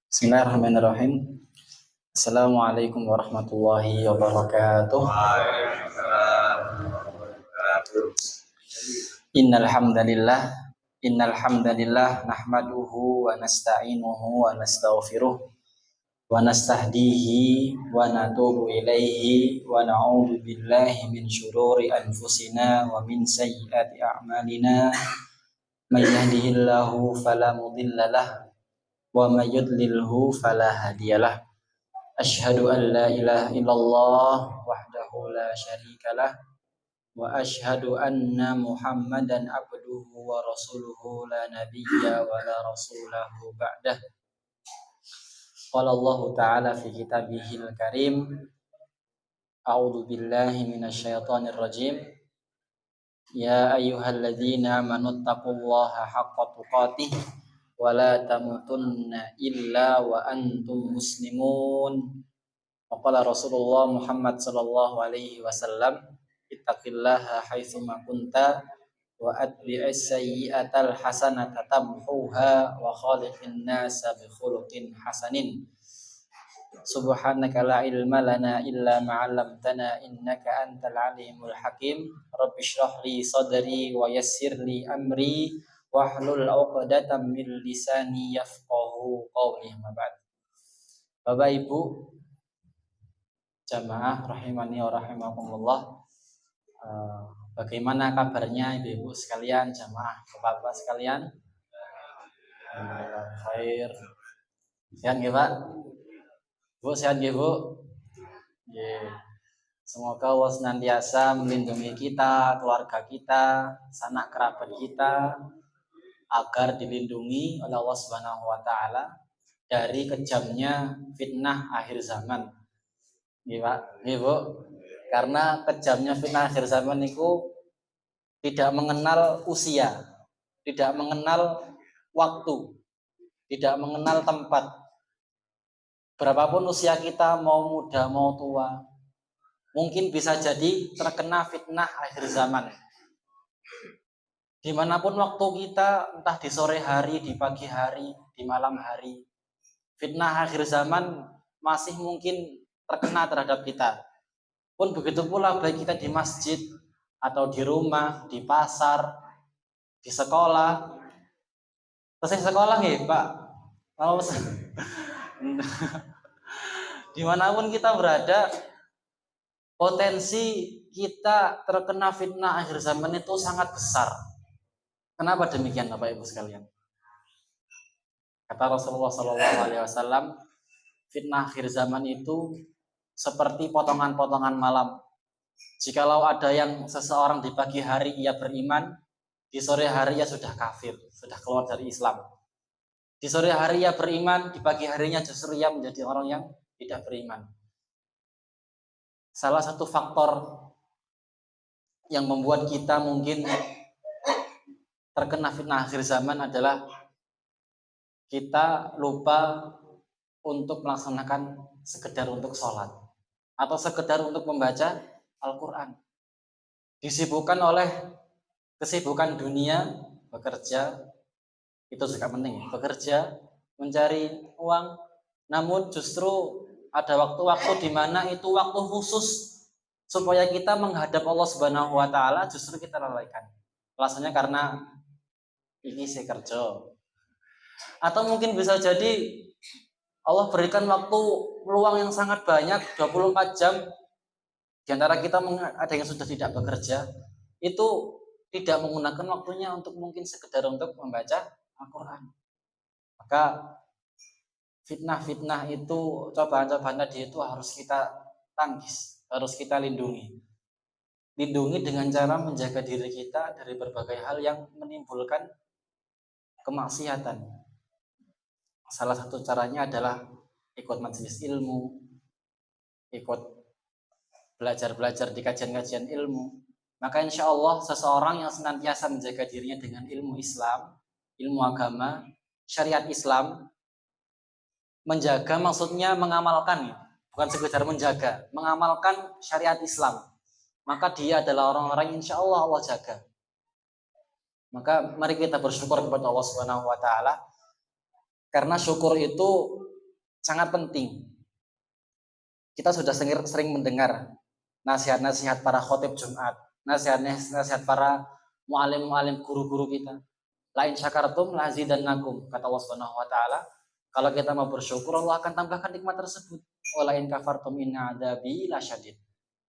Bismillahirrahmanirrahim. Assalamualaikum warahmatullahi wabarakatuh. Innal hamdalillah nahmaduhu wa nasta'inuhu wa nastaghfiruh wa nastahdihi wa natubu ilaihi wa na'udzu billahi min syururi anfusina wa min sayyiati a'malina. May yahdihillahu fala mudilla lahu wa may yudlilhu fala hadiyalah. Asyhadu an la ilaha illallah wahdahu la syarikalah wa asyhadu anna Muhammadan abduhu wa rasuluhu la nabiyya wa la rasulahu ba'dah. Qala Allah ta'ala fi kitabihil karim, a'udzu billahi minasyaitonir rajim. Ya ayyuhalladzina amanu taqullaha haqqa tuqatih wa la tamutunna illa wa antum muslimun. Waqala Rasulullah Muhammad sallallahu alaihi wasallam, ittaqillaha haitsu ma kunta wa atbi'is sayyi'atal hasanata tamhuha wa khaliqin nasa bi khuluqin hasanin. Subhanaka la ilma lana illa ma 'allamtana innaka antal alimul hakim. Rabbi shrah li sadri wa yassir li amri wahlul 'uqdatam min lisani yafqahu qawli. Ma ba'd. Bapak Ibu jamaah rahimani wa rahimakumullah, bagaimana kabarnya ibu-ibu sekalian, jamaah bapak-bapak sekalian? Khair. Sehat nggih, Pak? Bu, sehat nggih, Bu? Nggih. Semoga Allah senantiasa melindungi kita, keluarga kita, sanak kerabat kita agar dilindungi oleh Allah Subhanahu wa taala dari kejamnya fitnah akhir zaman. Nggih, Pak. Nggih, Bu. Karena kejamnya fitnah akhir zaman itu tidak mengenal usia, tidak mengenal waktu, tidak mengenal tempat. Berapapun usia kita, mau muda mau tua, mungkin bisa jadi terkena fitnah akhir zaman. Dimanapun waktu kita, entah di sore hari, di pagi hari, di malam hari, fitnah akhir zaman masih mungkin terkena terhadap kita. Pun begitu pula baik kita di masjid atau di rumah, di pasar, di sekolah. Selesai sekolah nih, Pak. Mau dimanapun kita berada, potensi kita terkena fitnah akhir zaman itu sangat besar. Kenapa demikian, Bapak Ibu sekalian? Kata Rasulullah SAW, fitnah akhir zaman itu seperti potongan-potongan malam. Jikalau ada yang seseorang di pagi hari ia beriman, di sore hari ia sudah kafir, sudah keluar dari Islam. Di sore hari ia beriman, di pagi harinya justru ia menjadi orang yang tidak beriman. Salah satu faktor yang membuat kita mungkin terkena fitnah akhir zaman adalah kita lupa untuk melaksanakan sekedar untuk sholat atau sekedar untuk membaca Al-Quran. Disibukkan oleh kesibukan dunia, bekerja, itu juga penting, bekerja, mencari uang, namun justru ada waktu-waktu di mana itu waktu khusus supaya kita menghadap Allah Subhanahu wa taala justru kita lalaikan. Alasannya karena ini saya kerja. Atau mungkin bisa jadi Allah berikan waktu luang yang sangat banyak, 24 jam. Di antara kita ada yang sudah tidak bekerja, itu tidak menggunakan waktunya untuk mungkin sekedar untuk membaca Al-Quran. Maka fitnah-fitnah itu, cobaan-cobaan tadi itu harus kita tangkis, harus kita lindungi. Lindungi dengan cara menjaga diri kita dari berbagai hal yang menimbulkan kemaksiatan. Salah satu caranya adalah ikut majelis ilmu, ikut belajar-belajar di kajian-kajian ilmu. Maka insya Allah seseorang yang senantiasa menjaga dirinya dengan ilmu Islam, ilmu agama, syariat Islam, menjaga maksudnya mengamalkan, bukan sekedar menjaga, mengamalkan syariat Islam, maka dia adalah orang-orang yang insya Allah Allah jaga. Maka mari kita bersyukur kepada Allah Subhanahu wa taala, karena syukur itu sangat penting. Kita sudah sering mendengar nasihat-nasihat para khotib Jumat, nasihat para mu'alim-mu'alim, guru-guru kita. Lain syakartum lazidannakum, kata Allah Subhanahu wa taala. Kalau kita mau bersyukur, Allah akan tambahkan nikmat tersebut. Walain kafartum inna adzabi lasyadid.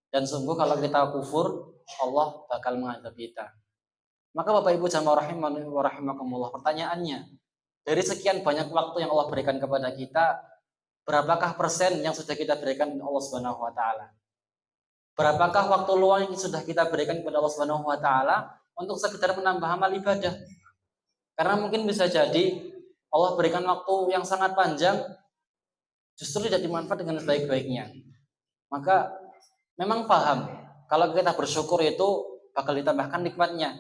Dan sungguh kalau kita kufur, Allah bakal mengadab kita. Maka Bapak Ibu jamaah rahimani wa rahimakumullah, pertanyaannya, dari sekian banyak waktu yang Allah berikan kepada kita, berapakah persen yang sudah kita berikan kepada Allah Subhanahu wa taala? Berapakah waktu luang yang sudah kita berikan kepada Allah Subhanahu wa taala untuk sekedar menambah amal ibadah? Karena mungkin bisa jadi Allah berikan waktu yang sangat panjang justru tidak dimanfaatkan dengan sebaik-baiknya. Maka memang paham kalau kita bersyukur itu bakal ditambahkan nikmatnya.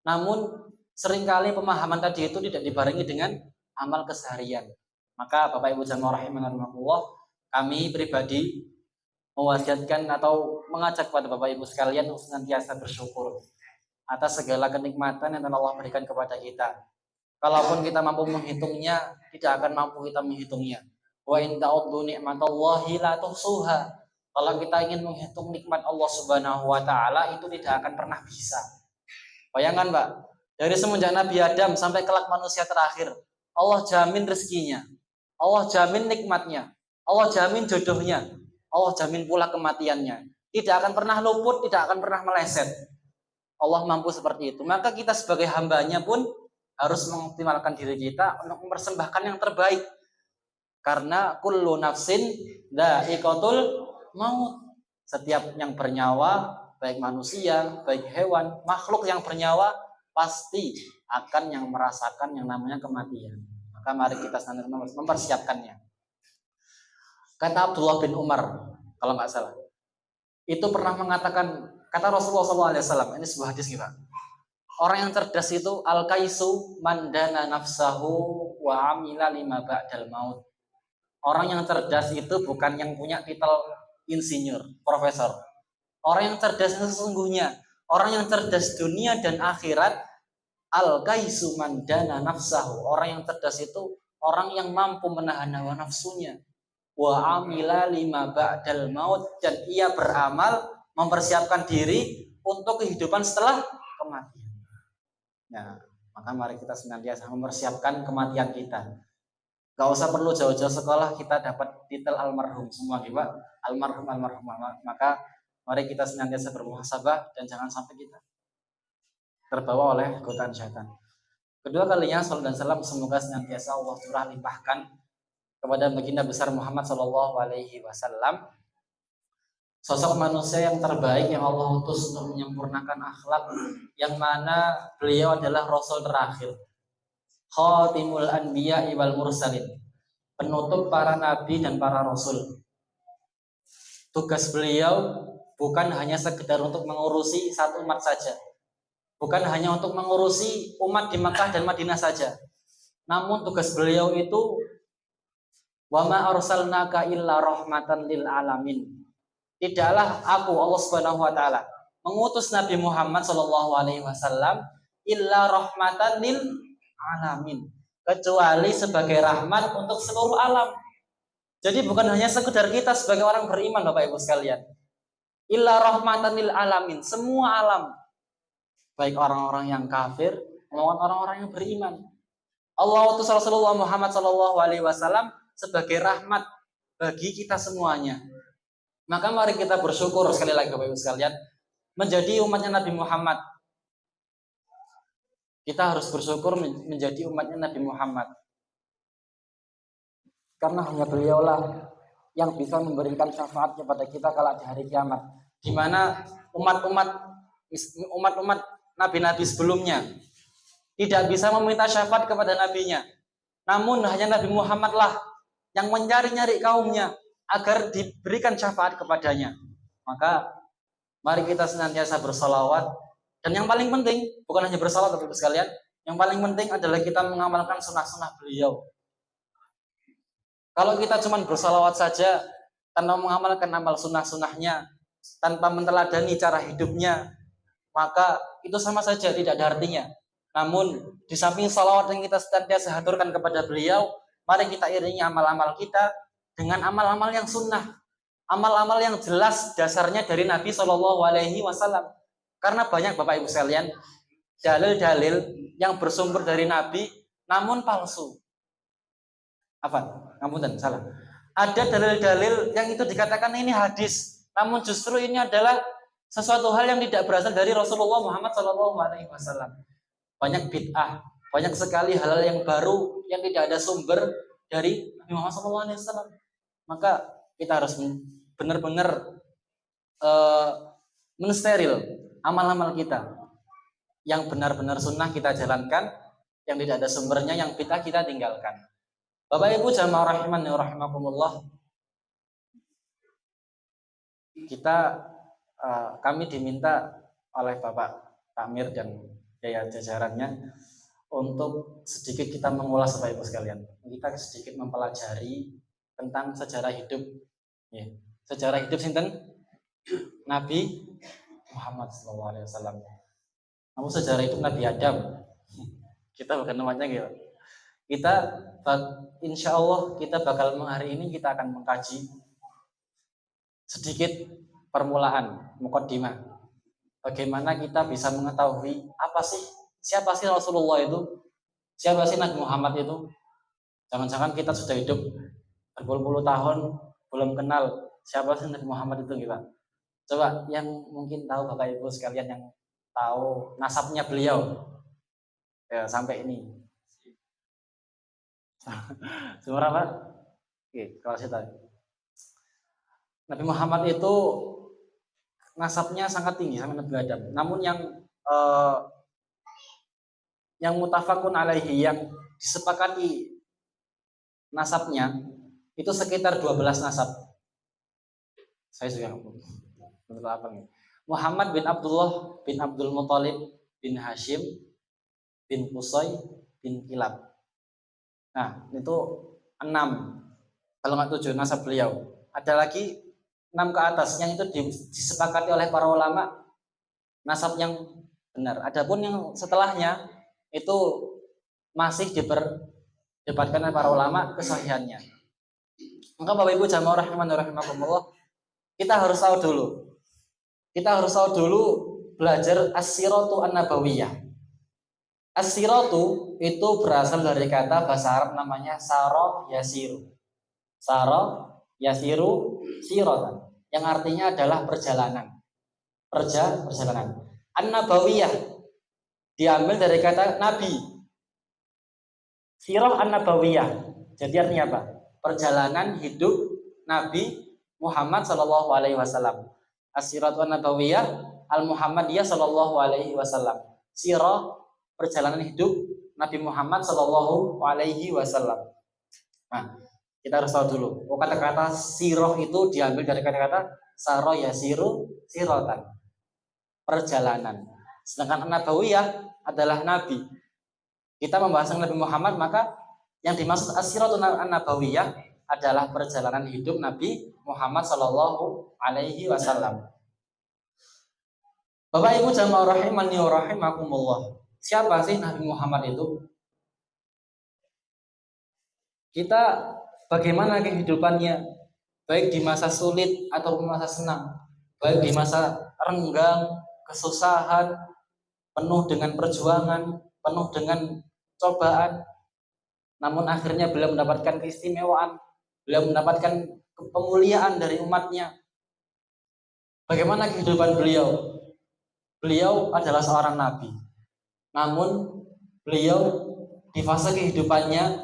Namun seringkali pemahaman tadi itu tidak dibarengi dengan amal keseharian. Maka Bapak Ibu jamaah rahimakumullah, kami pribadi mewasiatkan atau mengajak kepada Bapak Ibu sekalian untuk senantiasa bersyukur atas segala kenikmatan yang telah Allah berikan kepada kita. Kalaupun kita mampu menghitungnya, tidak akan mampu kita menghitungnya. Wa in ta'uddu ni'matallahi la tuhsuha. Kalau kita ingin menghitung nikmat Allah Subhanahu wa taala, itu tidak akan pernah bisa. Bayangkan, Pak, dari semenjak Nabi Adam sampai kelak manusia terakhir, Allah jamin rezekinya, Allah jamin nikmatnya, Allah jamin jodohnya, Allah jamin pula kematiannya. Tidak akan pernah luput, tidak akan pernah meleset. Allah mampu seperti itu. Maka kita sebagai hambanya pun harus mengoptimalkan diri kita untuk mempersembahkan yang terbaik. Karena kullu nafsin dha'iqatul maut. Setiap yang bernyawa, baik manusia, baik hewan, makhluk yang bernyawa pasti akan yang merasakan yang namanya kematian. Maka mari kita senantiasa mempersiapkannya. Kata Abdullah bin Umar, kalau nggak salah, itu pernah mengatakan, kata Rasulullah SAW, ini sebuah hadis kita. Orang yang cerdas itu al-kaisu mandana nafsahu wa amila lima ba'dal maut. Orang yang cerdas itu bukan yang punya titel insinyur, profesor. Orang yang cerdas sesungguhnya, orang yang cerdas dunia dan akhirat, al-kaisu mandana nafsahu. Orang yang cerdas itu orang yang mampu menahan hawa nafsunya. Wa amila lima ba'dal maut, dan ia beramal mempersiapkan diri untuk kehidupan setelah kematian. Nah, maka mari kita senantiasa mempersiapkan kematian kita. Gak usah perlu jauh-jauh sekolah kita dapat titel almarhum semua, Pak. Almarhum. Maka mari kita senantiasa bermuhasabah dan jangan sampai kita terbawa oleh godaan syaitan. Kedua kalinya salam dan salam semoga senantiasa Allah curah limpahkan kepada baginda besar Muhammad Shallallahu Alaihi Wasallam, sosok manusia yang terbaik yang Allah utus untuk menyempurnakan akhlak, yang mana beliau adalah Rasul terakhir, Khatimul Anbiya wal Mursalin, penutup para nabi dan para rasul. Tugas beliau bukan hanya sekedar untuk mengurusi satu umat saja, bukan hanya untuk mengurusi umat di Makkah dan Madinah saja, namun tugas beliau itu wa ma arsalnaka illa rahmatan lil alamin. Tidaklah aku Allah Subhanahu wa taala mengutus Nabi Muhammad sallallahu alaihi wasallam illa rahmatan lil alamin, kecuali sebagai rahmat untuk seluruh alam. Jadi bukan hanya sekedar kita sebagai orang beriman, Bapak Ibu sekalian. Illa rahmatan lil alamin, semua alam. Baik orang-orang yang kafir maupun orang-orang yang beriman. Allah utus Rasulullah Muhammad sallallahu alaihi wasallam sebagai rahmat bagi kita semuanya. Maka mari kita bersyukur sekali lagi Bapak Ibu sekalian menjadi umatnya Nabi Muhammad. Kita harus bersyukur menjadi umatnya Nabi Muhammad. Karena hanya beliaulah yang bisa memberikan syafaat kepada kita kala di hari kiamat. Di mana umat-umat nabi-nabi sebelumnya tidak bisa meminta syafaat kepada nabinya. Namun hanya Nabi Muhammadlah yang mencari-nyari kaumnya agar diberikan syafaat kepadanya. Maka mari kita senantiasa bersalawat, dan yang paling penting bukan hanya bersalawat Bapak Ibu sekalian, yang paling penting adalah kita mengamalkan sunnah-sunnah beliau. Kalau kita cuma bersalawat saja tanpa mengamalkan amal sunnah-sunnahnya, tanpa meneladani cara hidupnya, maka itu sama saja tidak ada artinya. Namun di samping salawat yang kita senantiasa haturkan kepada beliau, mari kita iringi amal-amal kita dengan amal-amal yang sunnah, amal-amal yang jelas dasarnya dari Nabi Shallallahu Alaihi Wasallam. Karena banyak Bapak Ibu sekalian dalil-dalil yang bersumber dari Nabi namun palsu. Apa? Ngapunten, salah. Ada dalil-dalil yang itu dikatakan ini hadis, namun justru ini adalah sesuatu hal yang tidak berasal dari Rasulullah Muhammad Shallallahu Alaihi Wasallam. Banyak bid'ah, banyak sekali hal-hal yang baru yang tidak ada sumber dari Nabi Muhammad Shallallahu Alaihi Wasallam. Maka kita harus benar-benar mensteril amal-amal kita. Yang benar-benar sunnah kita jalankan, yang tidak ada sumbernya, yang bid'ah kita tinggalkan. Bapak Ibu jamaah rahimani wa rahimakumullah, kami diminta oleh Bapak Takmir dan jajarannya untuk sedikit kita mengulas Bapak Ibu sekalian. Kita sedikit mempelajari tentang sejarah hidup. Ya. Sejarah hidup sinten? Nabi Muhammad SAW. Namun sejarah hidup Nabi Adam. Kita bukan namanya gitu. Insya Allah kita bakal hari ini kita akan mengkaji sedikit permulaan, muqaddimah. Bagaimana kita bisa mengetahui siapa sih Rasulullah itu, siapa sih Nabi Muhammad itu. Jangan-jangan kita sudah hidup berpuluh-puluh tahun belum kenal siapa sih Nabi Muhammad itu gitu. Coba yang mungkin tahu Bapak Ibu sekalian yang tahu nasabnya beliau ya, sampai ini. Seberapa Pak? Oke, kalau saya tahu. Nabi Muhammad itu nasabnya sangat tinggi sama Nabi Adam. Namun yang mutafakun alaihi, yang disepakati nasabnya itu sekitar 12 nasab. Saya juga betul apa nih? Muhammad bin Abdullah bin Abdul Muthalib bin Hashim bin Qusay bin Kilab. Nah, itu 6, kalau nggak 7 nasab beliau. Ada lagi 6 ke atas yang itu disepakati oleh para ulama nasab yang benar. Adapun yang setelahnya itu masih diperdebatkan oleh para ulama kesahihannya. Maka Bapak Ibu jamaah rahimani wa rahimakumullah, kita harus tahu dulu belajar as-siratu an-nabawiyah. As-siratu itu berasal dari kata bahasa Arab namanya sara yasiru. Sara yasiru siratan, yang artinya adalah perjalanan. Perjalanan. An-nabawiyah diambil dari kata nabi. Sirah an-nabawiyah. Jadi artinya apa? Perjalanan hidup Nabi Muhammad sallallahu alaihi wasallam. As-siratu an-nabawiyah al-Muhammadiyah sallallahu alaihi wasallam. Sirah perjalanan hidup Nabi Muhammad sallallahu alaihi wasallam. Nah, kita harus tahu dulu. Kata-kata sirah itu diambil dari kata-kata sara yasiru siratan. Perjalanan. Sedangkan an-nabawiyah adalah nabi. Kita membahas Nabi Muhammad, maka yang dimaksud as-siratu an-nabawiyah adalah perjalanan hidup Nabi Muhammad sallallahu alaihi wasallam. Bapak Ibu jamaah rahimani wa rahimakumullah. Siapa sih Nabi Muhammad itu? Kita bagaimana kehidupannya, baik di masa sulit atau masa senang, baik di masa renggang, kesusahan, penuh dengan perjuangan, penuh dengan cobaan, namun akhirnya beliau mendapatkan keistimewaan, beliau mendapatkan kemuliaan dari umatnya. Bagaimana kehidupan beliau? Beliau adalah seorang nabi, namun beliau di fase kehidupannya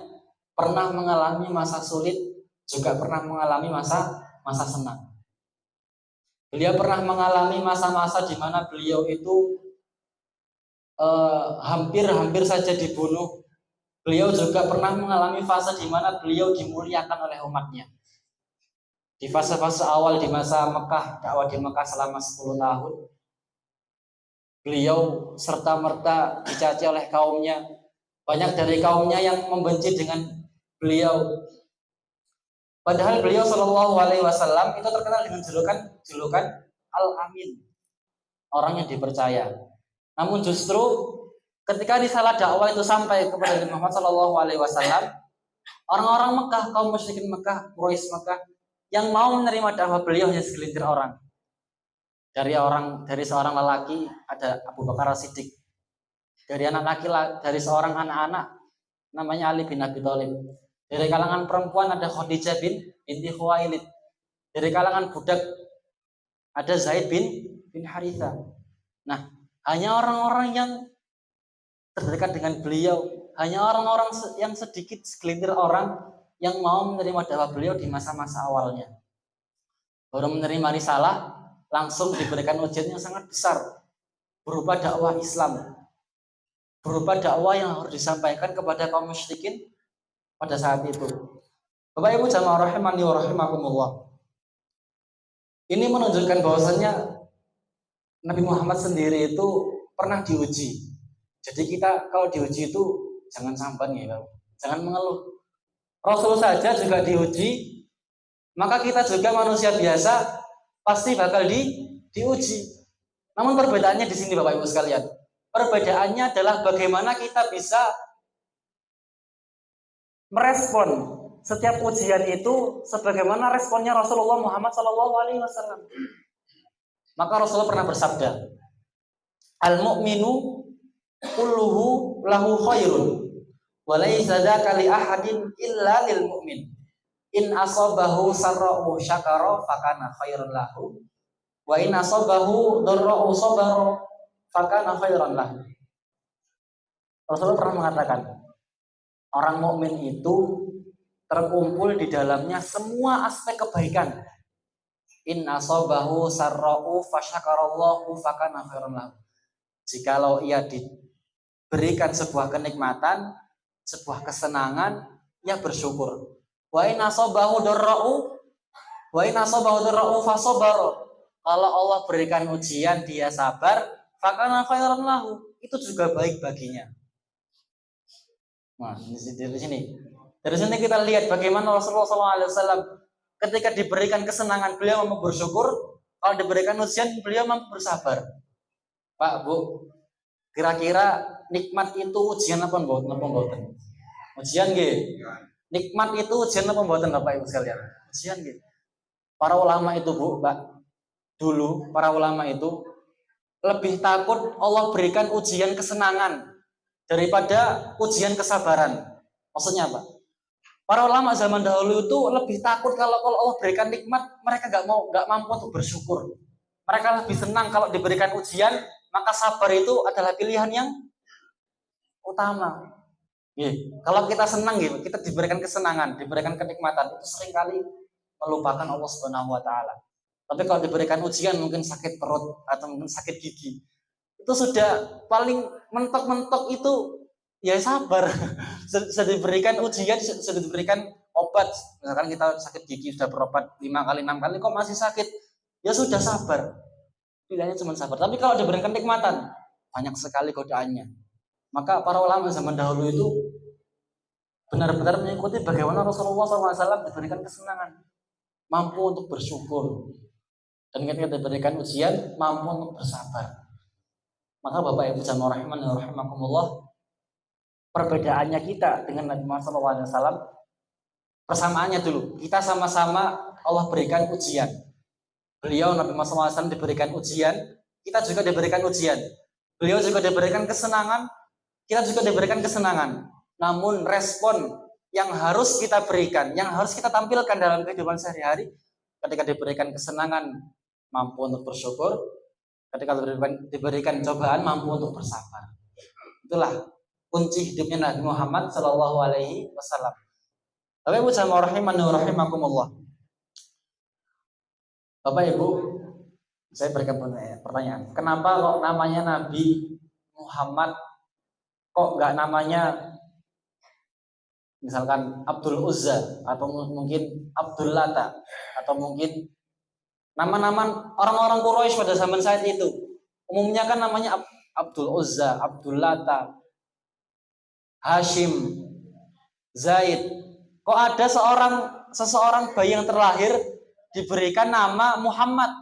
pernah mengalami masa sulit, juga pernah mengalami masa senang. Beliau pernah mengalami masa-masa di mana beliau itu hampir saja dibunuh. Beliau juga pernah mengalami fase di mana beliau dimuliakan oleh umatnya. Di fase-fase awal di masa Mekah, dakwah di Mekah selama 10 tahun, beliau serta-merta dicaci oleh kaumnya. Banyak dari kaumnya yang membenci dengan beliau. Padahal beliau Shallallahu Alaihi Wasallam itu terkenal dengan julukan Al-Amin, orang yang dipercaya. Namun justru ketika risalah dakwah itu sampai kepada Nabi Muhammad Shallallahu Alaihi Wasallam, Orang-orang Mekah, kaum musyrikin Mekah, Quraisy Mekah, yang mau menerima dakwah beliau hanya segelintir orang. Dari seorang lelaki ada Abu Bakar As-Siddiq. Dari seorang anak-anak namanya Ali bin Abi Thalib. Dari kalangan perempuan ada Khadijah binti Khuwailid. Dari kalangan budak ada Zaid bin Haritha. Nah, hanya orang-orang yang terdekat dengan beliau, hanya orang-orang yang sedikit segelintir orang yang mau menerima dakwah beliau di masa-masa awalnya. Baru menerima risalah, langsung diberikan ujian yang sangat besar berupa dakwah Islam, berupa dakwah yang harus disampaikan kepada kaum musyrikin pada saat itu. Bapak Ibu jamaah rahimani wa rahimakumullah. Ini menunjukkan bahwasannya Nabi Muhammad sendiri itu pernah diuji. Jadi kita kalau diuji itu jangan sampan ya, jangan mengeluh. Rasul saja juga diuji, maka kita juga manusia biasa pasti bakal diuji. Namun perbedaannya di sini Bapak Ibu sekalian. Perbedaannya adalah bagaimana kita bisa merespon setiap ujian itu sebagaimana responnya Rasulullah Muhammad SAW. Maka Rasulullah pernah bersabda, al-mu'minu kulluhu lahu khairun wa laysa dzaka li ahadin illa lil mu'min. In asabahu sarra'u syakara fakana khairun lahu wa in asabahu dharra'u sabara fakana khairan lahu. Rasulullah pernah mengatakan, orang mukmin itu terkumpul di dalamnya semua aspek kebaikan. In asabahu sarra'u fasyakarallahu fakana khairan lahu. Jikalau ia diberikan sebuah kenikmatan, sebuah kesenangan, ia bersyukur. Wa in asabahu darra'u fasabara. Kalau Allah berikan ujian dia sabar, fakana khairan lahu. Itu juga baik baginya. Nah, dari sini kita lihat bagaimana Rasulullah SAW ketika diberikan kesenangan beliau mampu bersyukur, kalau diberikan ujian beliau mampu bersabar. Pak, Bu, kira-kira nikmat itu ujian apa mboten? Ujian nggih. Nikmat itu ujian apa mboten Bapak Ibu sekalian? Ujian nggih. Para ulama itu, Bu, Pak, dulu para ulama itu lebih takut Allah berikan ujian kesenangan daripada ujian kesabaran. Maksudnya apa? Para ulama zaman dahulu itu lebih takut kalau Allah berikan nikmat, mereka nggak mampu untuk bersyukur. Mereka lebih senang kalau diberikan ujian, maka sabar itu adalah pilihan yang utama. Kalau kita senang gitu, kita diberikan kesenangan, diberikan kenikmatan, itu seringkali melupakan Allah Subhanahu wa taala. Tapi kalau diberikan ujian mungkin sakit perut atau mungkin sakit gigi, itu sudah paling mentok-mentok itu ya sabar. Sudah diberikan ujian, sudah diberikan obat. Misalkan kita sakit gigi sudah berobat 5 kali 6 kali kok masih sakit, ya sudah sabar. Pilihannya cuma sabar. Tapi kalau diberikan nikmatan, banyak sekali godaannya. Maka para ulama zaman dahulu itu benar-benar mengikuti bagaimana Rasulullah SAW diberikan kesenangan, mampu untuk bersyukur, dan ketika diberikan ujian mampu untuk bersabar. Maka Bapak Ibu jamaah rahimani wa rahimakumullah, perbedaannya kita dengan Nabi Muhammad SAW, persamaannya dulu, kita sama-sama Allah berikan ujian. Beliau Nabi Muhammad SAW diberikan ujian, kita juga diberikan ujian. Beliau juga diberikan kesenangan, kita juga diberikan kesenangan. Namun respon yang harus kita berikan, yang harus kita tampilkan dalam kehidupan sehari-hari, ketika diberikan kesenangan mampu untuk bersyukur, ketika diberikan cobaan mampu untuk bersabar. Itulah kunci hidupnya Nabi Muhammad Shallallahu Alaihi Wasallam. Bapak Ibu jamaah rahimani wa rahimakumullah. Bapak Ibu, saya berikan pertanyaan. Kenapa kok namanya Nabi Muhammad, kok nggak namanya misalkan Abdul Uzza atau mungkin Abdul Lata atau mungkin nama-nama orang-orang Quraisy pada zaman saat itu? Umumnya kan namanya Abdul Uzza, Abdul Lata, Hashim, Zaid. Kok ada seseorang bayi yang terlahir diberikan nama Muhammad,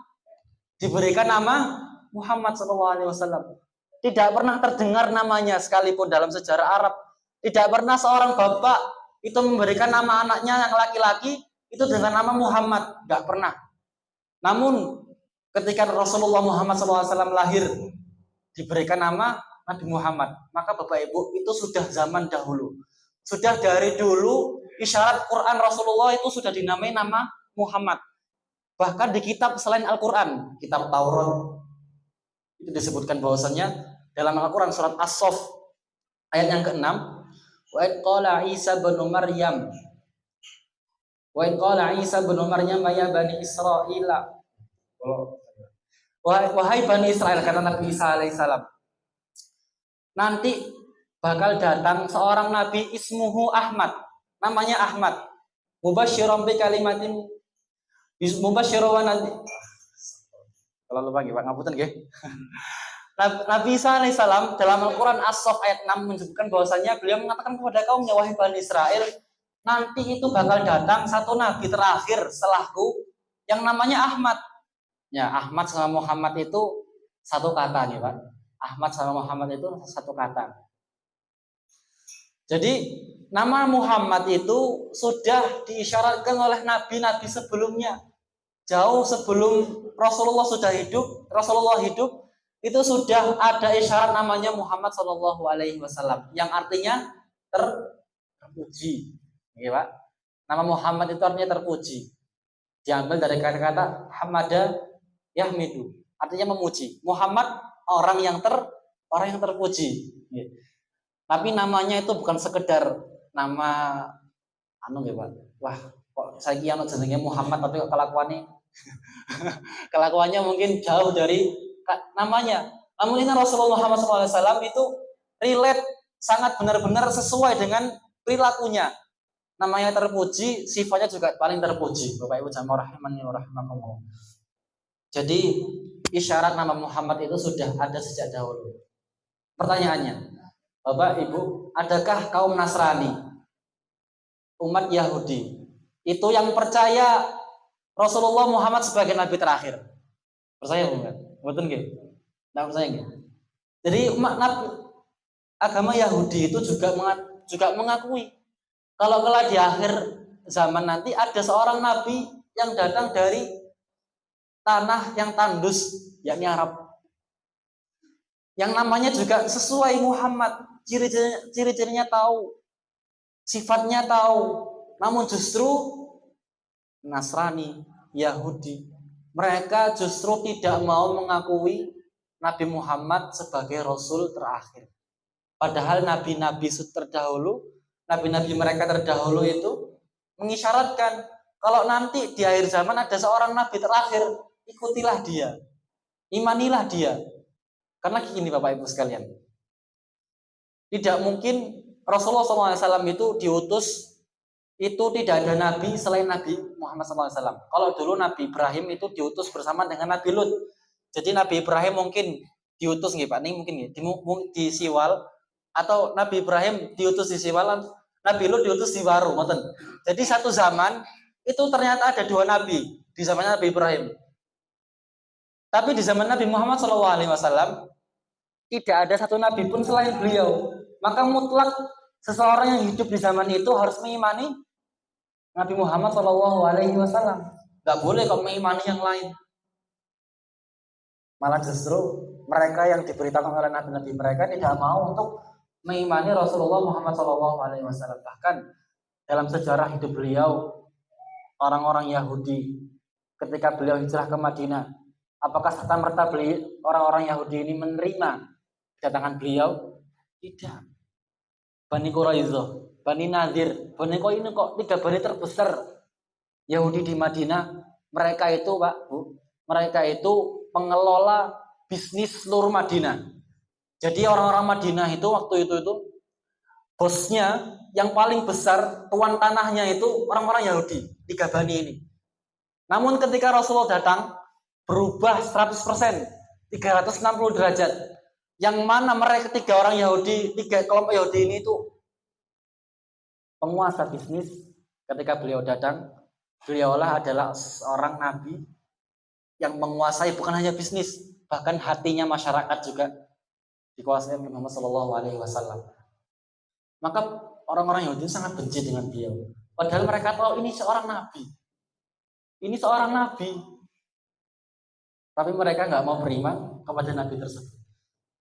diberikan nama Muhammad SAW. Tidak pernah terdengar namanya sekalipun dalam sejarah Arab. Tidak pernah seorang bapak itu memberikan nama anaknya yang laki-laki itu dengan nama Muhammad, nggak pernah. Namun ketika Rasulullah Muhammad SAW lahir diberikan nama Nabi Muhammad, maka Bapak Ibu itu sudah zaman dahulu, sudah dari dulu isyarat Quran Rasulullah itu sudah dinamai nama Muhammad. Bahkan di kitab selain Al-Quran, kitab Taurat, itu disebutkan bahwasannya dalam Al-Quran surat As-Saff ayat yang ke-6, wa id qala Isa bin Maryam ya bani Israila, wahai bani Israel, kata Nabi Isa alaihissalam, nanti bakal datang seorang nabi ismuhu Ahmad, namanya Ahmad, mubasysyiran bi kalimatin mubasysyiran, nanti kalau lupa nggih Pak ngapunten nggih. Nabi Isa alaihissalam dalam Al-Quran As-Saff ayat 6 menyebutkan bahwasanya beliau mengatakan kepada kaumnya, wahai Bani Israel, nanti itu bakal datang satu nabi terakhir setelahku yang namanya Ahmad. Ya, Ahmad sama Muhammad itu satu kata nih Pak. Ahmad sama Muhammad itu satu kata. Jadi nama Muhammad itu sudah diisyaratkan oleh nabi-nabi sebelumnya. Jauh sebelum Rasulullah hidup, itu sudah ada isyarat namanya Muhammad Shallallahu Alaihi Wasallam, yang artinya terpuji, ya Pak. Nama Muhammad itu artinya terpuji, diambil dari kata-kata hamada yahmidu, artinya memuji. Muhammad orang yang terpuji. Ya. Tapi namanya itu bukan sekedar nama ya Pak. Wah, kok saya kira jenenge Muhammad tapi kok kelakuannya mungkin jauh dari namanya. Namun ini Rasulullah Muhammad SAW itu relate, sangat benar-benar sesuai dengan perilakunya. Namanya terpuji, sifatnya juga paling terpuji. Bapak Ibu jamaah rahimani wa rahimakumullah. Jadi isyarat nama Muhammad itu sudah ada sejak dahulu. Pertanyaannya, Bapak Ibu, adakah kaum Nasrani, umat Yahudi, itu yang percaya Rasulullah Muhammad sebagai nabi terakhir? Percaya bukan? Betul nggih? Nah, percaya nggih? Jadi agama Yahudi itu juga mengakui kalau kelak di akhir zaman nanti ada seorang nabi yang datang dari tanah yang tandus, yakni Arab. Yang namanya juga sesuai Muhammad, ciri-cirinya tahu, sifatnya tahu. Namun justru Nasrani, Yahudi, mereka justru tidak mau mengakui Nabi Muhammad sebagai Rasul terakhir. Padahal nabi-nabi terdahulu, nabi-nabi mereka terdahulu itu mengisyaratkan kalau nanti di akhir zaman ada seorang nabi terakhir, ikutilah dia, imanilah dia. Karena gini Bapak Ibu sekalian, tidak mungkin Rasulullah SAW itu diutus, itu tidak ada nabi selain Nabi Muhammad SAW. Kalau dulu Nabi Ibrahim itu diutus bersama dengan Nabi Lut. Jadi Nabi Ibrahim mungkin diutus nggih Pak, ini mungkin di Siwal, atau Nabi Ibrahim diutus di Siwal, Nabi Lut diutus di Waru, ngoten. Jadi satu zaman itu ternyata ada dua nabi di zamannya Nabi Ibrahim. Tapi di zaman Nabi Muhammad SAW tidak ada satu nabi pun selain beliau. Maka mutlak seseorang yang hidup di zaman itu harus mengimani Nabi Muhammad SAW. Gak boleh kok mengimani yang lain. Malah justru mereka yang diberitakan oleh nabi-nabi mereka tidak mau untuk mengimani Rasulullah Muhammad SAW. Bahkan dalam sejarah hidup beliau, orang-orang Yahudi ketika beliau hijrah ke Madinah, apakah serta-merta orang-orang Yahudi ini menerima kedatangan beliau? Tidak. Bani Quraisyah, Bani Nadir, Bani ini kok 3 bani terbesar Yahudi di Madinah. Mereka itu Pak, Bu, mereka itu pengelola bisnis seluruh Madinah. Jadi orang-orang Madinah itu waktu itu bosnya yang paling besar, tuan tanahnya itu orang-orang Yahudi, 3 bani ini. Namun ketika Rasulullah datang, berubah 100%, 360 derajat. Yang mana mereka 3 orang Yahudi, 3 kelompok Yahudi ini itu penguasa bisnis. Ketika beliau datang, beliaulah adalah seorang nabi yang menguasai bukan hanya bisnis, bahkan hatinya masyarakat juga dikuasai oleh Muhammad SAW. Maka orang-orang Yahudi sangat benci dengan beliau. Padahal mereka tahu ini seorang nabi. Ini seorang nabi. Tapi mereka nggak mau beriman kepada nabi tersebut.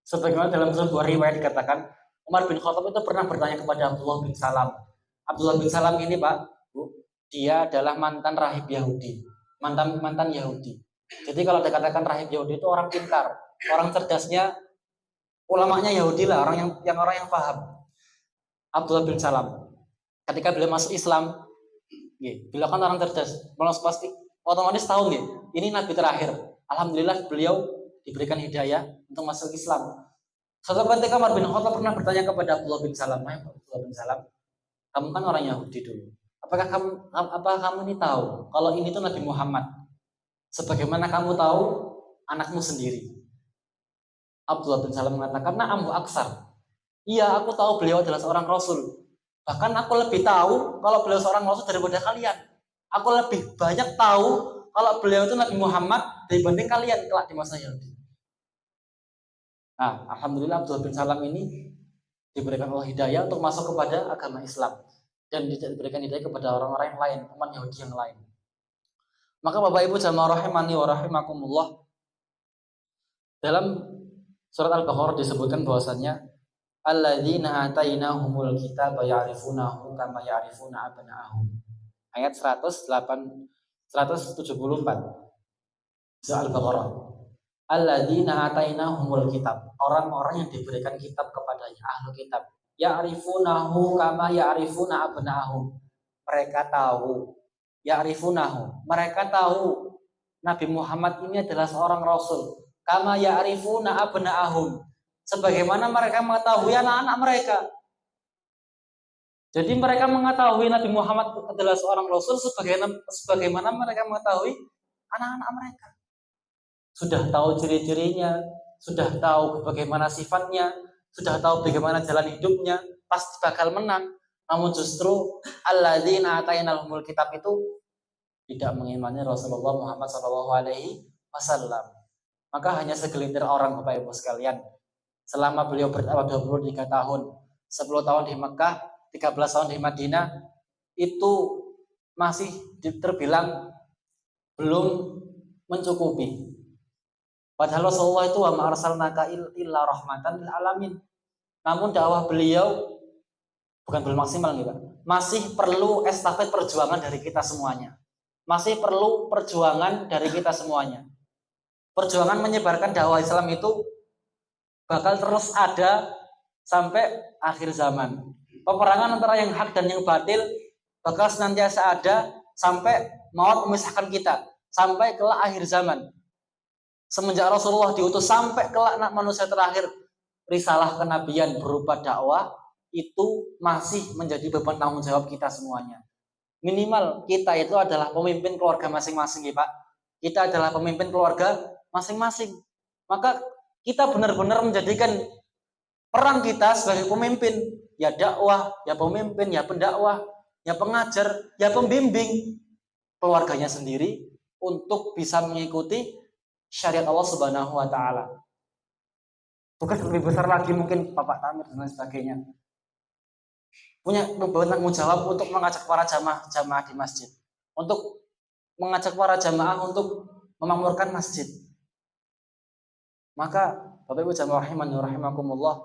Sebagaimana dalam sebuah riwayat dikatakan, Umar bin Khattab itu pernah bertanya kepada Abdullah bin Salam. Abdullah bin Salam ini, Pak, Bu, dia adalah mantan rahib Yahudi. Mantan Yahudi. Jadi kalau dikatakan rahib Yahudi itu orang pintar, orang cerdasnya, ulamanya Yahudi lah, orang yang paham. Abdullah bin Salam. Ketika beliau masuk Islam, beliau kan orang cerdas, pasti otomatis tahu ini nabi terakhir. Alhamdulillah beliau diberikan hidayah untuk masuk Islam. Suatu ketika Umar bin Khattab pernah bertanya kepada Abdullah bin Salam, Abdullah bin Salam, kamu kan orang Yahudi dulu. Apakah kamu ini tahu kalau ini tuh Nabi Muhammad? Sebagaimana kamu tahu anakmu sendiri. Abdullah bin Salam mengatakan, na'am wa aksar. Iya, aku tahu beliau adalah seorang Rasul. Bahkan aku lebih tahu kalau beliau seorang Rasul daripada kalian. Aku lebih banyak tahu kalau beliau itu Nabi Muhammad dibanding kalian kelak di masa Yahudi. Nah, alhamdulillah Abdullah bin Salam ini diberikan Allah hidayah untuk masuk kepada agama Islam dan diberikan hidayah kepada orang-orang yang lain, umat Yahudi yang lain. Maka Bapak Ibu jamaah rahimani wa rahimakumullah, dalam surat Al-Baqarah disebutkan bahwasannya alladzina atainahumul kitaba ya'rifunahu kama ya'rifuna abna'ahum. Ayat 174 surah Al-Baqarah. Alladzina atainahumul kitab, orang-orang yang diberikan kitab kepadanya, ahlu kitab. Ya'rifunahu kama ya'rifuna abna'ahum. Mereka tahu, ya'rifunahu, mereka tahu Nabi Muhammad ini adalah seorang rasul. Kama ya'rifuna abna'ahum, sebagaimana mereka mengetahui anak-anak mereka. Jadi mereka mengetahui Nabi Muhammad adalah seorang rasul sebagaimana mereka mengetahui anak-anak mereka. Sudah tahu ciri-cirinya, sudah tahu bagaimana sifatnya, sudah tahu bagaimana jalan hidupnya, pasti bakal menang. Namun justru alladzina atainahumul kitab itu tidak mengimani Rasulullah Muhammad SAW. Maka hanya segelintir orang, Bapak Ibu sekalian, selama beliau berdakwah 23 tahun, 10 tahun di Mekah, 13 tahun di Madinah, itu masih terbilang belum mencukupi. Padahal Rasulullah itu wa ma arsalnaka illa rahmatan lil alamin. Namun dakwah beliau bukan belum maksimal nih, Pak. Masih perlu estafet perjuangan dari kita semuanya. Masih perlu perjuangan dari kita semuanya. Perjuangan menyebarkan dakwah Islam itu bakal terus ada sampai akhir zaman. Peperangan antara yang hak dan yang batil bakal senantiasa ada sampai maut memisahkan kita, sampai kelak akhir zaman. Semenjak Rasulullah diutus sampai kelak manusia terakhir, risalah kenabian berupa dakwah itu masih menjadi beban tanggung jawab kita semuanya. Minimal kita itu adalah pemimpin keluarga masing-masing, ya Pak. Kita adalah pemimpin keluarga masing-masing. Maka kita benar-benar menjadikan peran kita sebagai pemimpin, ya dakwah, ya pemimpin, ya pendakwah, ya pengajar, ya pembimbing keluarganya sendiri untuk bisa mengikuti syariat Allah Subhanahu wa taala. Tugas lebih besar lagi mungkin Bapak Tamir dan lain sebagainya. Punya tanggung jawab untuk mengajak para jamaah di masjid, untuk mengajak para jamaah untuk memakmurkan masjid. Maka Bapak Ibu jamaah rahimani wa rahimakumullah,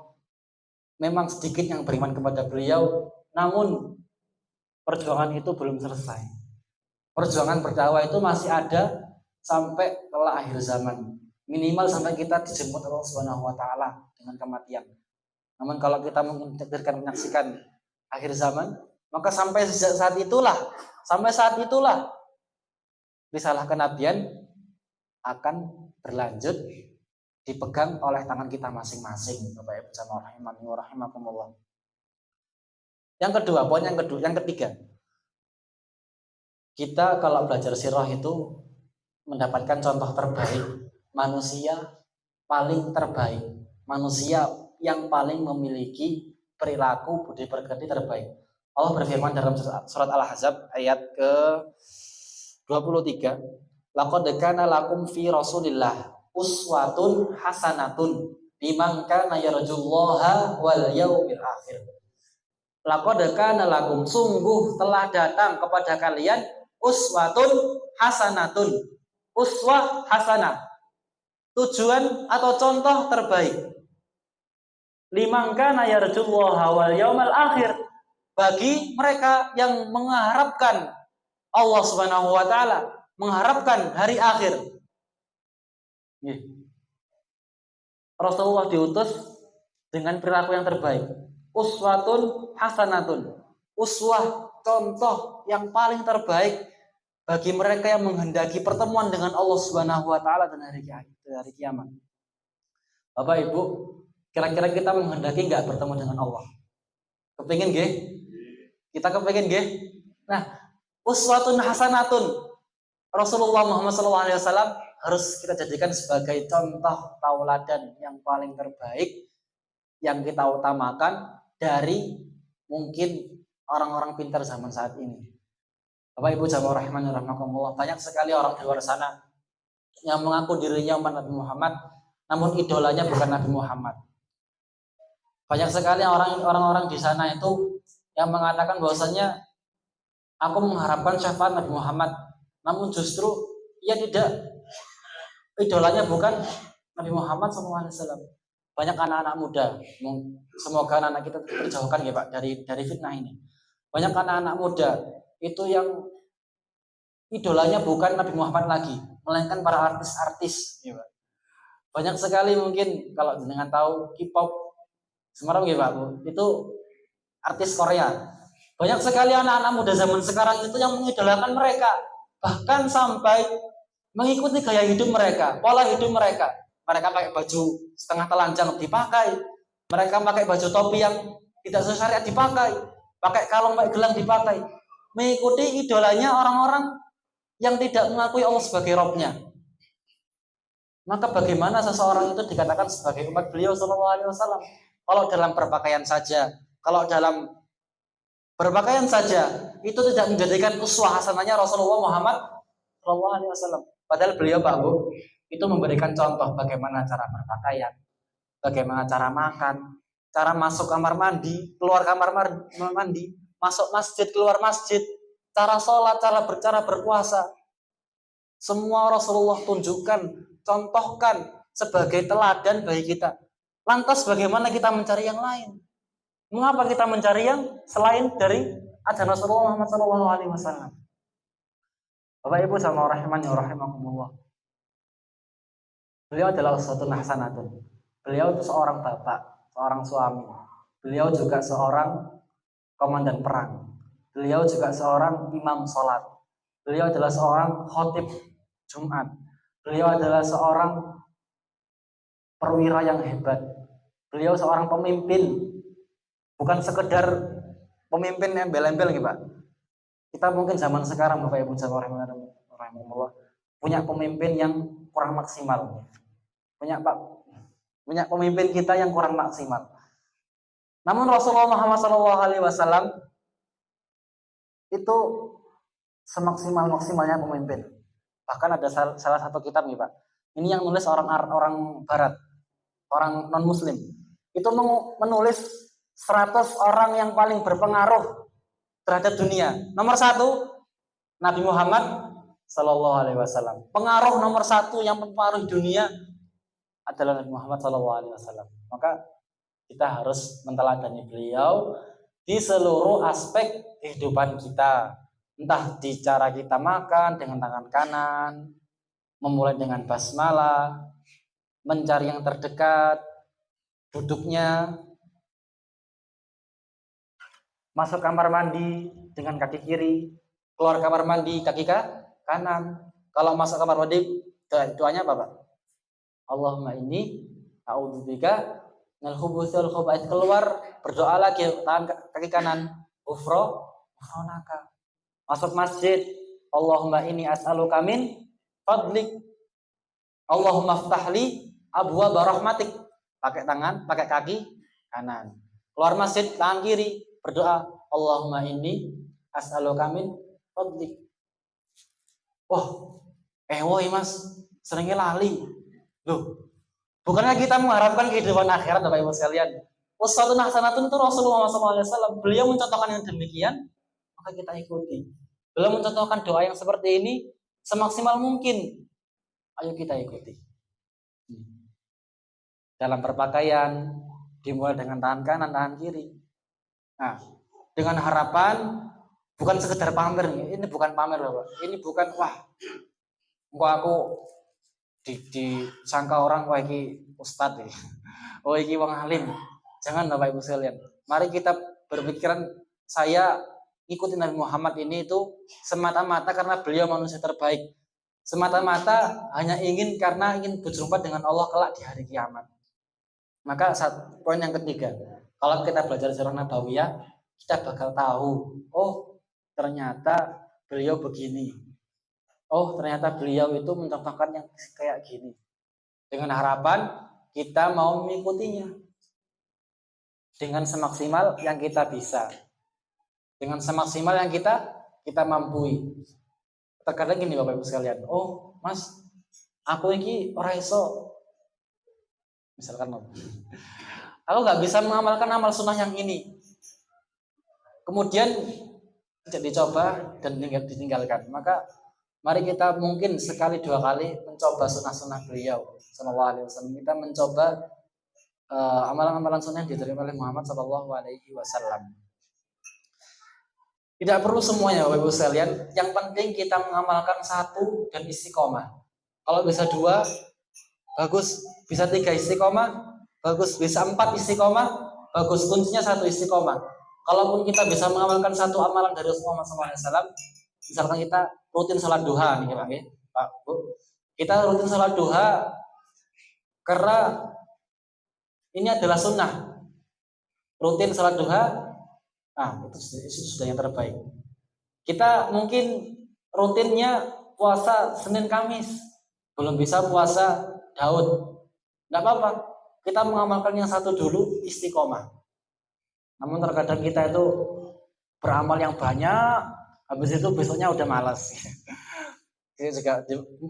memang sedikit yang beriman kepada beliau, namun perjuangan itu belum selesai. Perjuangan berdakwah itu masih ada sampai kelak akhir zaman, minimal sampai kita dijemput Allah Subhanahu wa taala dengan kematian. Namun kalau kita menyaksikan akhir zaman, maka sampai saat itulah risalah kenabian akan berlanjut dipegang oleh tangan kita masing-masing, Bapak Ibu jamaah rahimani wa rahimakumullah. Yang kedua, poin yang ketiga. Kita kalau belajar sirah itu mendapatkan contoh terbaik, manusia paling terbaik, manusia yang paling memiliki perilaku budi pekerti terbaik. Allah berfirman dalam surat Al-Ahzab ayat ke-23, laqad kana lakum fi Rasulillah uswatun hasanatun liman kana yarjullaha wal yaumil akhir. Laqad kana lakum, sungguh telah datang kepada kalian uswatun hasanatun. Uswah hasanah, tujuan atau contoh terbaik. Liman kana yarjullaha wal yaumal akhir, bagi mereka yang mengharapkan Allah Subhanahu wa taala, mengharapkan hari akhir. Rasulullah diutus dengan perilaku yang terbaik. Uswatun hasanatun. Uswah, contoh yang paling terbaik bagi mereka yang menghendaki pertemuan dengan Allah Subhanahu wa taala dan hari kiamat. Bapak Ibu, kira-kira kita menghendaki enggak bertemu dengan Allah? Kepengin nggih? Kita kepengin nggih? Nah, uswatun hasanatun. Rasulullah Muhammad SAW harus kita jadikan sebagai contoh tauladan yang paling terbaik yang kita utamakan dari mungkin orang-orang pintar zaman saat ini. Bapak Ibu jamaah rahimani rahimakumullah, banyak sekali orang di luar sana yang mengaku dirinya umat Nabi Muhammad, namun idolanya bukan Nabi Muhammad. Banyak sekali orang-orang di sana itu yang mengatakan bahwasanya aku mengharapkan syafaat Nabi Muhammad, namun justru ia tidak, idolanya bukan Nabi Muhammad SAW. Banyak anak-anak muda, semoga anak-anak kita terjauhkan ya Pak dari fitnah ini. Banyak anak-anak muda itu yang idolanya bukan Nabi Muhammad lagi, melainkan para artis-artis ya Pak. Banyak sekali mungkin kalau dengan tahu K-pop Semarang ya Pak Bu, itu artis Korea. Banyak sekali anak-anak muda zaman sekarang itu yang mengidolakan mereka, bahkan sampai mengikuti gaya hidup mereka, pola hidup mereka. Mereka pakai baju setengah telanjang dipakai, mereka pakai baju topi yang tidak sesuai syariat dipakai, pakai kalung, pakai gelang dipakai, mengikuti idolanya orang-orang yang tidak mengakui Allah sebagai Robnya. Maka bagaimana seseorang itu dikatakan sebagai umat beliau Shallallahu Alaihi Wasallam? Kalau dalam berpakaian saja, itu tidak menjadikan uswah hasanahnya Rasulullah Muhammad Shallallahu Alaihi Wasallam. Padahal beliau Pak Bu itu memberikan contoh bagaimana cara berpakaian, bagaimana cara makan, cara masuk kamar mandi, keluar kamar mandi, masuk masjid, keluar masjid, cara sholat, cara berpuasa. Semua Rasulullah tunjukkan, contohkan sebagai teladan bagi kita. Lantas bagaimana kita mencari yang lain? Mengapa kita mencari yang selain dari ajaran Rasulullah Muhammad SAW? Bapak Ibu sama rahimani wa rahimakumullah. Beliau adalah uswatun hasanatun. Beliau itu seorang bapak, seorang suami. Beliau juga seorang komandan perang. Beliau juga seorang imam sholat. Beliau adalah seorang khotib Jumat. Beliau adalah seorang perwira yang hebat. Beliau seorang pemimpin, bukan sekedar pemimpin yang embel-embel gitu Pak. Kita mungkin zaman sekarang Bapak Ibu rahimahullah punya pemimpin yang kurang maksimal. Punya pemimpin kita yang kurang maksimal. Namun Rasulullah Muhammad SAW itu semaksimal-maksimalnya pemimpin. Bahkan ada salah satu kitab nih Pak. Ini yang nulis orang Barat, orang non Muslim. Itu menulis 100 orang yang paling berpengaruh terhadap dunia. Nomor 1 Nabi Muhammad Sallallahu Alaihi Wasallam. Pengaruh nomor 1 yang mempengaruhi dunia adalah Nabi Muhammad Sallallahu Alaihi Wasallam. Maka kita harus menteladani beliau di seluruh aspek kehidupan kita. Entah di cara kita makan dengan tangan kanan, memulai dengan basmalah, mencari yang terdekat, duduknya, masuk kamar mandi dengan kaki kiri, keluar kamar mandi kaki kanan. Kalau masuk kamar mandi, doanya apa Pak? Allahumma inni a'udzubika minal khubuthi wal khaba'ith. Keluar, berdoa lagi tangan kaki kanan, ghufranaka. Masuk masjid, Allahumma inni as'aluka min fadlik. Allahumma ftahli abwaaba rahmatik. Pakai tangan, pakai kaki kanan. Keluar masjid, tangan kiri, berdoa, Allahumma inni as'aluka min fadlik. Woi Mas, seringnya lali. Loh, bukannya kita mengharapkan kehidupan akhirat Bapak Ibu sekalian? Uswatun hasanatun itu Rasulullah SAW. Beliau mencontohkan yang demikian, maka kita ikuti. Beliau mencontohkan doa yang seperti ini semaksimal mungkin. Ayo kita ikuti. Dalam berpakaian dimulai dengan tangan kanan, tangan kiri. Nah, dengan harapan bukan sekedar pamer. Ini bukan pamer, Bapak. Ini bukan aku disangka orang wah iki ustadz ya. Oh iki wong alim. Jangan Bapak Ibu sekalian. Mari kita berpikiran saya ikuti Nabi Muhammad ini itu semata-mata karena beliau manusia terbaik. Semata-mata hanya karena ingin berjumpa dengan Allah kelak di hari kiamat. Maka poin yang ketiga, kalau kita belajar sejarah Nabawiyah, kita bakal tahu, oh ternyata beliau begini. Oh ternyata beliau itu mencontohkan yang kayak gini. Dengan harapan kita mau mengikutinya dengan semaksimal yang kita bisa, dengan semaksimal yang kita mampu. Terkadang gini Bapak Ibu sekalian, oh Mas, aku ini ora iso, misalkan aku nggak bisa mengamalkan amal sunnah yang ini, kemudian tidak dicoba dan ditinggalkan. Maka mari kita mungkin sekali dua kali mencoba sunnah-sunnah beliau Sallallahu Alaihi Wasallam. Kita mencoba amalan-amalan sunnah yang diterima oleh Muhammad Sallallahu Alaihi Wasallam. Tidak perlu semuanya Bapak Ibu sekalian. Yang penting kita mengamalkan satu dan istiqomah. Kalau bisa dua, bagus. Bisa tiga istiqomah, bagus. Bisa empat istiqomah, bagus. Kuncinya satu istiqomah. Kalaupun kita bisa mengamalkan satu amalan dari Rasulullah SAW, misalkan kita rutin sholat duha nih Pak Bu. Kita rutin sholat duha karena ini adalah sunnah. Rutin sholat duha. Nah, itu sudah yang terbaik. Kita mungkin rutinnya puasa Senin Kamis, belum bisa puasa Daud. Tidak apa-apa, kita mengamalkan yang satu dulu, istiqomah. Namun terkadang kita itu beramal yang banyak, habis itu besoknya udah malas.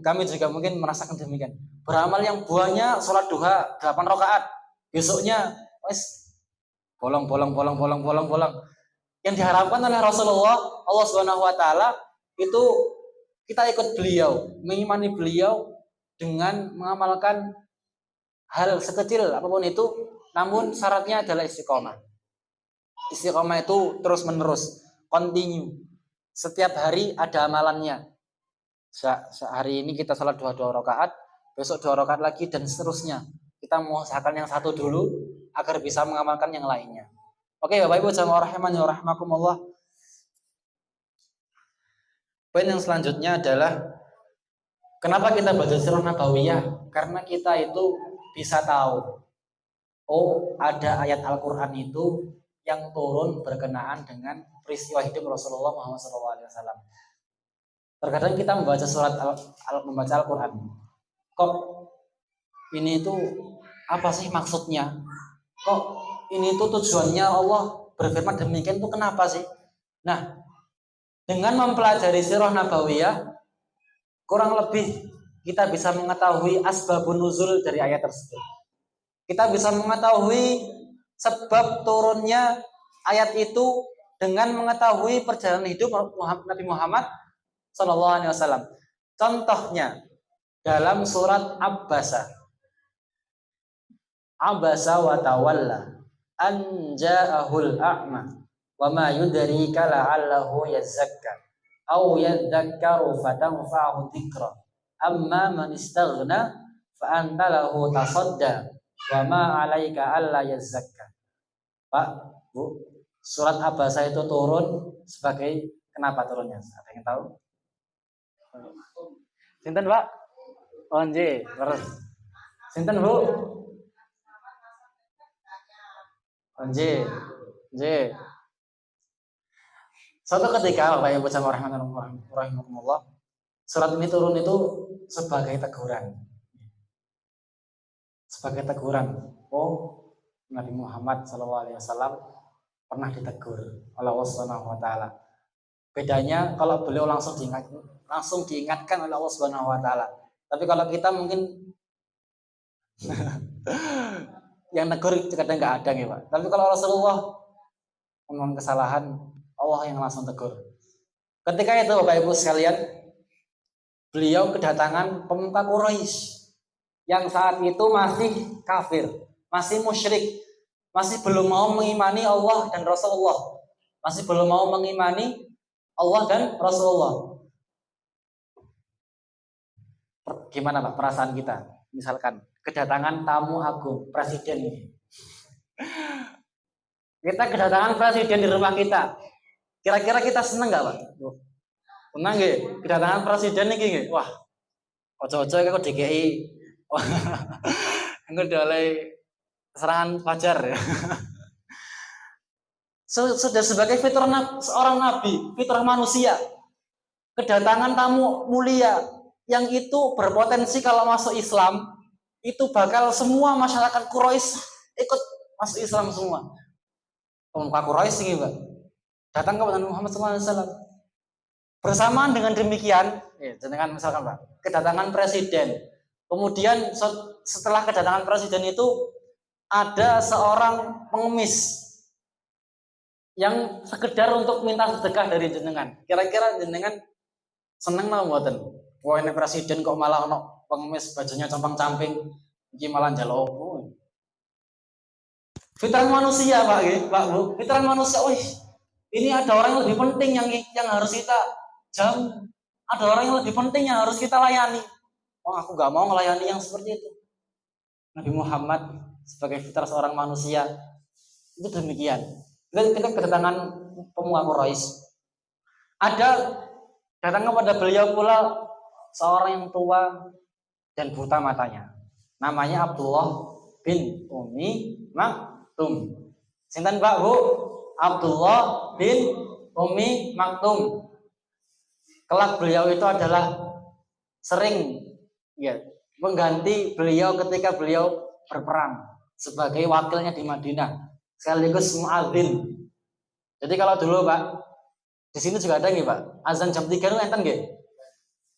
Kami juga mungkin merasakan demikian. Beramal yang banyak, sholat duha 8 rakaat, besoknya bolong. Yang diharapkan oleh Rasulullah, Allah Subhanahu Wa Taala itu kita ikut beliau, mengimani beliau dengan mengamalkan hal sekecil apapun itu, namun syaratnya adalah istiqomah. Istiqomah itu terus menerus, continue. Setiap hari ada amalannya. Hari ini kita salat 2 rakaat, besok 2 rakaat lagi dan seterusnya. Kita mengusahakan yang satu dulu agar bisa mengamalkan yang lainnya. Oke, Bapak Ibu jamaah rahimani wa rahimakumullah. Poin yang selanjutnya adalah kenapa kita belajar sirah nabawiyah? Karena kita itu bisa tahu, oh ada ayat Al-Quran itu yang turun berkenaan dengan peristiwa hidup Rasulullah Muhammad SAW. Terkadang kita membaca membaca Al-Quran, kok ini itu apa sih maksudnya? Kok ini itu tujuannya Allah berfirman demikian itu kenapa sih? Nah, dengan mempelajari sirah nabawiyah, kurang lebih kita bisa mengetahui asbabun nuzul dari ayat tersebut. Kita bisa mengetahui sebab turunnya ayat itu dengan mengetahui perjalanan hidup Nabi Muhammad SAW. Contohnya dalam surat Abasa wa tawalla an ja'ahul a'ma wa ma yudrika la'allahu yazakka aw yadzakkaru fatanfa'ahu dzikra amma man istaghna fa anta lahu tasadda wa ma 'alaika alla yazakka. Pak, Bu, surat Abasa itu turun sebagai kenapa turunnya? Ada yang tahu? Sinten, Pak? Oh, nggih, terus. Sinten, Bu? Nggih. Suatu ketika Bapak Ibu jamaah rahimahumullah, surat ini turun itu sebagai teguran. Sebagai teguran. Oh, Nabi Muhammad SAW pernah ditegur oleh Allah Subhanahu Wa Taala. Bedanya kalau beliau langsung diingatkan oleh Allah Subhanahu Wa Taala. Tapi kalau kita mungkin yang negur kadang nggak ada nih Pak. Tapi kalau Rasulullah ngomong kesalahan, Allah yang langsung tegur. Ketika itu Bapak Ibu sekalian, beliau kedatangan pemuka Quraisy yang saat itu masih kafir, masih musyrik, masih belum mau mengimani Allah dan Rasulullah, masih belum mau mengimani Allah dan Rasulullah. Gimana Pak perasaan kita? Misalkan kedatangan tamu agung, presiden ini. Kita kedatangan presiden di rumah kita. Kira-kira kita seneng nggak Pak? Senang nggih? Kedatangan presiden ini nggih. Wah, ojo-ojo kok DKI. Engko oleh serangan fajar ya. Sudah sebagai fitrah seorang nabi, fitrah manusia. Kedatangan tamu mulia yang itu berpotensi kalau masuk Islam itu bakal semua masyarakat Quraisy ikut masuk Islam semua. Pemuka Quraisy ini Pak datang kepada Muhammad SAW. Bersamaan dengan demikian, dengan misalkan Pak, kedatangan presiden. Kemudian setelah kedatangan presiden itu ada seorang pengemis yang sekedar untuk minta sedekah dari jenengan. Kira-kira jenengan seneng nggak mboten? Wah ini presiden kok malah ono pengemis bajunya compang-camping, iki malah njaluk opo? Fitrah manusia Pak, Pak Bu. Fitrah manusia, wih, ini ada orang yang lebih penting yang harus kita jamu. Ada orang yang lebih penting yang harus kita layani. Oh, aku gak mau melayani yang seperti itu. Nabi Muhammad sebagai fitrah seorang manusia itu demikian. Kita kedatangan pemuka Quraisy. Ada datang kepada beliau pula seorang yang tua dan buta matanya. Namanya Abdullah bin Umi Maktum. Sinten Pak Bu? Abdullah bin Umi Maktum. Kelak beliau itu adalah sering mengganti beliau ketika beliau berperang sebagai wakilnya di Madinah sekaligus muadzin. Jadi kalau dulu Pak, di sini juga ada nih Pak, azan jam 3 itu enten nggih?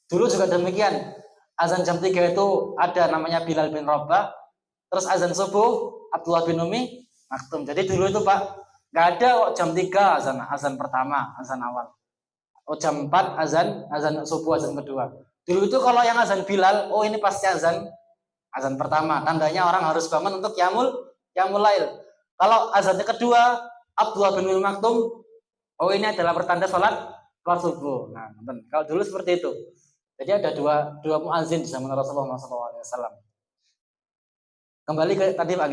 Dulu juga demikian. Azan jam 3 itu ada namanya Bilal bin Rabah, terus azan subuh Abdullah bin Umi Maktum. Jadi dulu itu Pak, nggak ada jam 3 azan pertama, azan awal. Jam 4 azan subuh, azan kedua. Dulu itu kalau yang azan Bilal, oh ini pasti azan pertama. Tandanya orang harus bangun untuk qiyamul lail. Kalau azan kedua, Abdullah bin Maktum, oh ini adalah pertanda sholat subuh. Nah, kalau dulu seperti itu. Jadi ada dua muazin di zaman Rasulullah SAW. Kembali ke tadi Pak.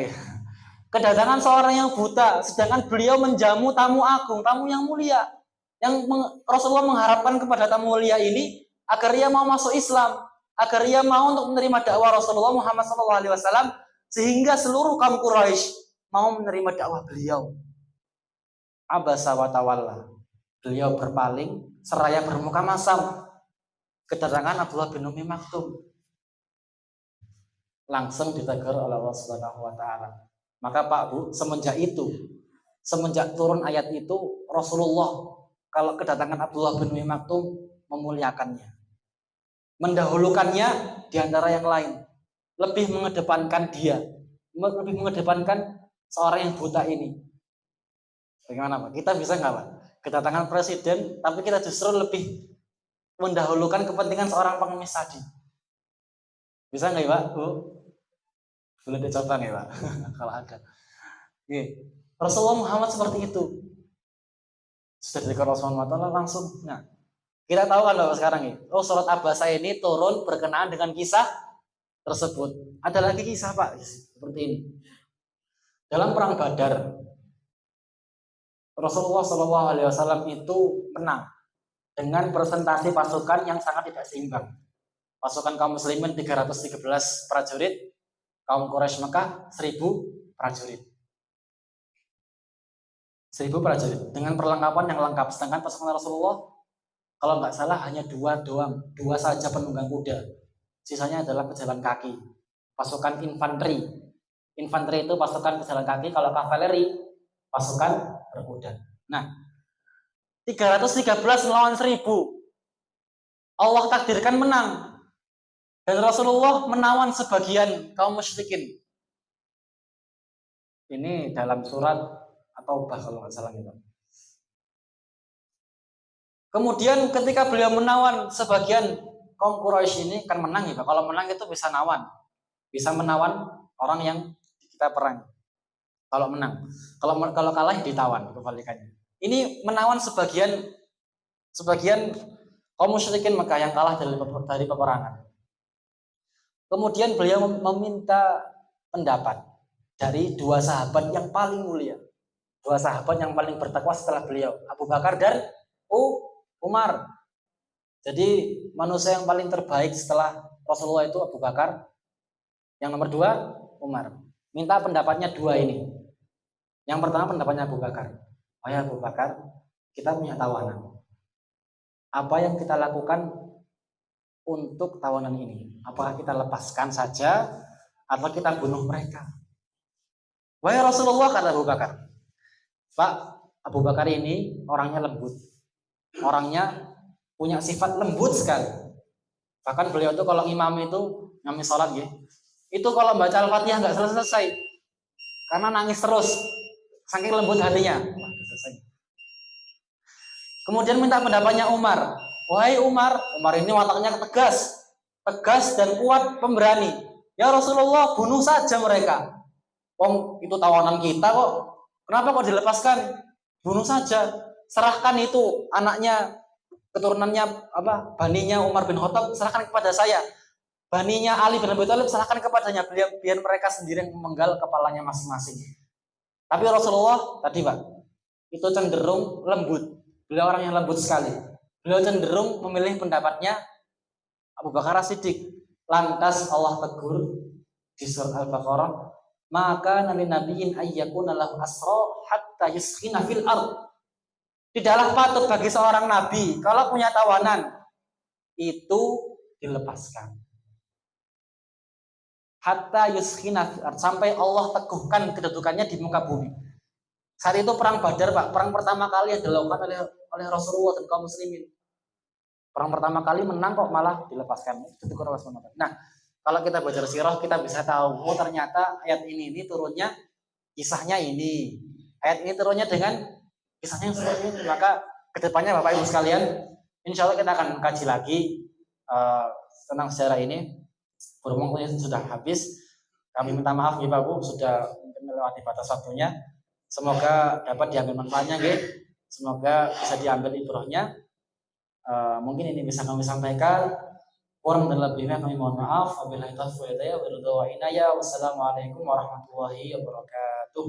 Kedatangan seorang yang buta, sedangkan beliau menjamu tamu agung, tamu yang mulia. Yang Rasulullah mengharapkan kepada tamu mulia ini agar ia mau masuk Islam, agar ia mau untuk menerima dakwah Rasulullah Muhammad SAW, sehingga seluruh kaum Quraisy mau menerima dakwah beliau. Abasa wa tawalla. Beliau berpaling seraya bermuka masam. Kedatangan Abdullah bin Umi Maktum langsung ditegur oleh Allah Subhanahu wa taala. Maka Pak Bu, semenjak turun ayat itu Rasulullah kalau kedatangan Abdullah bin Umi Maktum memuliakannya, mendahulukannya di antara yang lain, lebih mengedepankan dia, lebih mengedepankan seorang yang buta ini. Bagaimana Pak? Kita bisa nggak Pak? Kedatangan presiden, tapi kita justru lebih mendahulukan kepentingan seorang pengemis tadi. Bisa nggak Pak? Bu? Boleh dicoba nggak Pak? Kalau ada. Rasulullah Muhammad seperti itu. Sudah dikatakan Rasulullah SWT langsung. Nah, kita tahu kan Bapak sekarang ini. Oh, surat Abasa ini turun berkenaan dengan kisah tersebut. Ada lagi kisah Pak seperti ini. Dalam perang Badar, Rasulullah SAW itu menang dengan presentasi pasukan yang sangat tidak seimbang. Pasukan kaum muslimin 313 prajurit, kaum Quraisy Mekah 1000 prajurit. 1000 prajurit dengan perlengkapan yang lengkap. Sedangkan pasukan Rasulullah kalau nggak salah hanya dua saja penunggang kuda. Sisanya adalah pejalan kaki. Pasukan infanteri. Infanteri itu pasukan pejalan kaki. Kalau kavaleri pasukan berkuda. Nah, 313 melawan 1000. Allah takdirkan menang. Dan Rasulullah menawan sebagian kaum musyrikin. Ini dalam surat At-Taubah kalau nggak salah gitu. Kemudian ketika beliau menawan sebagian kaum Quraisy ini kan menang ya, kalau menang itu bisa menawan orang yang kita perang. Kalau menang, kalau kalah ditawan kebalikannya. Ini menawan sebagian kaum musyrikin Mekah yang kalah dari peperangan. Kemudian beliau meminta pendapat dari dua sahabat yang paling mulia, dua sahabat yang paling bertakwa setelah beliau, Abu Bakar dan Umar. Jadi manusia yang paling terbaik setelah Rasulullah itu Abu Bakar, yang nomor dua Umar. Minta pendapatnya dua ini. Yang pertama pendapatnya Abu Bakar. Wahai Abu Bakar, kita punya tawanan. Apa yang kita lakukan untuk tawanan ini? Apakah kita lepaskan saja atau kita bunuh mereka? Wahai Rasulullah, kata Abu Bakar, Pak, Abu Bakar ini orangnya lembut, orangnya punya sifat lembut sekali. Bahkan beliau itu kalau imam itu ngami sholat ya, itu kalau baca Al-Fatihah nggak selesai karena nangis terus, saking lembut hatinya. Kemudian minta pendapatnya Umar. Wahai Umar ini wataknya tegas dan kuat, pemberani. Ya Rasulullah, bunuh saja mereka. Itu tawanan kita kok. Kenapa kok dilepaskan? Bunuh saja. Serahkan itu anaknya, keturunannya baninya Umar bin Khattab, serahkan kepada saya. Baninya Ali bin Abi Thalib serahkan kepadanya, biar mereka sendiri yang memenggal kepalanya masing-masing. Tapi Rasulullah tadi Pak, itu cenderung lembut. Beliau orang yang lembut sekali. Beliau cenderung memilih pendapatnya Abu Bakar As-Siddiq. Lantas Allah tegur di surah Al-Baqarah, maka nabi nabiin ayyakuna lahu asra hatta yuskhina fil ard. Tidaklah patut bagi seorang nabi kalau punya tawanan itu dilepaskan. Hatta yuskhina fil ard, sampai Allah teguhkan kedudukannya di muka bumi. Saat itu perang Badar, Pak, perang pertama kali yang dilakukan oleh Rasulullah dan kaum muslimin. Perang pertama kali menang kok malah dilepaskan. Itu Rasulullah. Nah, kalau kita baca sirah kita bisa tahu, oh ternyata ayat ini turunnya kisahnya ini. Ayat ini turunnya dengan kisahnya yang seperti ini. Maka kedepannya Bapak Ibu sekalian, insya Allah kita akan kaji lagi tentang sejarah ini. Berhubung sudah habis, kami minta maaf ya Bapak Ibu sudah melewati batas waktunya. Semoga dapat diambil manfaatnya, semoga bisa diambil ibrahnya. Mungkin ini bisa kami sampaikan. Kurang dan lebihnya kami mohon maaf. Wabillahi taufiq wal hidayah. Wassalamualaikum warahmatullahi wabarakatuh.